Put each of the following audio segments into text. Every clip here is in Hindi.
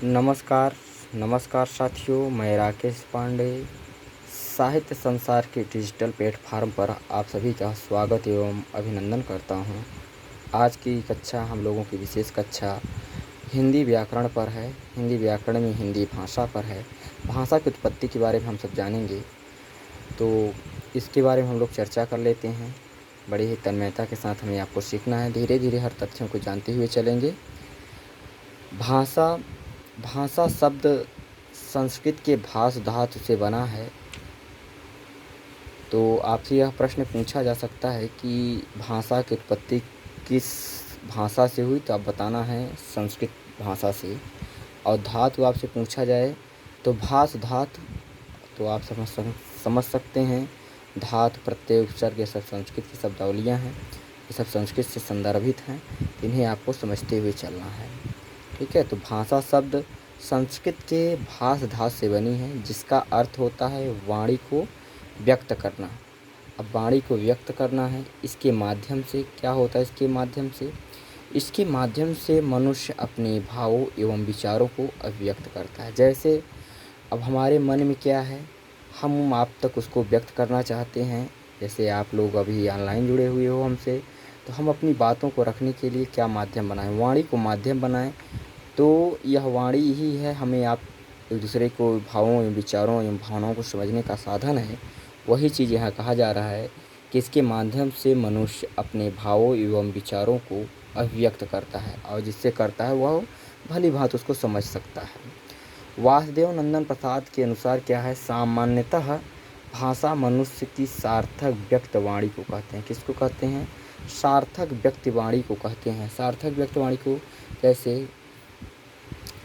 नमस्कार, नमस्कार साथियों, मैं राकेश पांडे साहित्य संसार के डिजिटल प्लेटफार्म पर आप सभी का स्वागत एवं अभिनंदन करता हूं। आज की कक्षा हम लोगों की विशेष कक्षा हिंदी व्याकरण पर है। हिंदी व्याकरण में हिंदी भाषा पर है। भाषा की उत्पत्ति के बारे में हम सब जानेंगे, तो इसके बारे में हम लोग चर्चा कर लेते हैं। बड़ी ही तन्मयता के साथ हमें आपको सीखना है। धीरे धीरे हर तथ्यों को जानते हुए चलेंगे। भाषा शब्द संस्कृत के भाष धातु से बना है। तो आपसे यह प्रश्न पूछा जा सकता है कि भाषा की उत्पत्ति किस भाषा से हुई, तो आप बताना है संस्कृत भाषा से। और धातु आपसे पूछा जाए तो भाष धातु, तो आप समझ सकते हैं धातु प्रत्यय उपसर्ग ये सब संस्कृत की शब्दावलियाँ हैं। ये सब संस्कृत से संदर्भित हैं, इन्हें आपको समझते हुए चलना है। ठीक है, तो भाषा शब्द संस्कृत के भाष धातु से बनी है, जिसका अर्थ होता है वाणी को व्यक्त करना। अब वाणी को व्यक्त करना है, इसके माध्यम से क्या होता है? इसके माध्यम से मनुष्य अपने भावों एवं विचारों को अभिव्यक्त करता है। जैसे अब हमारे मन में क्या है, हम आप तक उसको व्यक्त करना चाहते हैं। जैसे आप लोग अभी ऑनलाइन जुड़े हुए हो हमसे, तो हम अपनी बातों को रखने के लिए क्या माध्यम बनाएं? वाणी को माध्यम बनाएं। तो यह वाणी ही है, हमें आप एक दूसरे को भावों एवं विचारों एवं भावनाओं को समझने का साधन है। वही चीज़ यहाँ कहा जा रहा है कि इसके माध्यम से मनुष्य अपने भावों एवं विचारों को अभिव्यक्त करता है, और जिससे करता है वह भली भांति उसको समझ सकता है। वासुदेव नंदन प्रसाद के अनुसार क्या है, सामान्यतः भाषा मनुष्य की सार्थक व्यक्त वाणी को कहते हैं। किसको कहते हैं? सार्थक व्यक्त वाणी को कहते हैं। सार्थक व्यक्त वाणी को जैसे,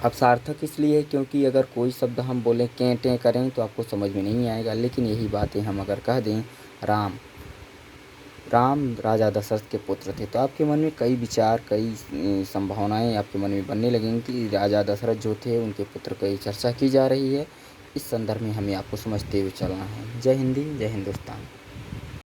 अब सार्थक इसलिए है क्योंकि अगर कोई शब्द हम बोलें कें टें करें तो आपको समझ में नहीं आएगा, लेकिन यही बातें हम अगर कह दें राम राजा दशरथ के पुत्र थे, तो आपके मन में कई विचार, कई संभावनाएं आपके मन में बनने लगेंगी कि राजा दशरथ जो थे उनके पुत्र की चर्चा की जा रही है। इस संदर्भ में हमें आपको समझते हुए चलना है। जय हिंदी, जय हिंदुस्तान।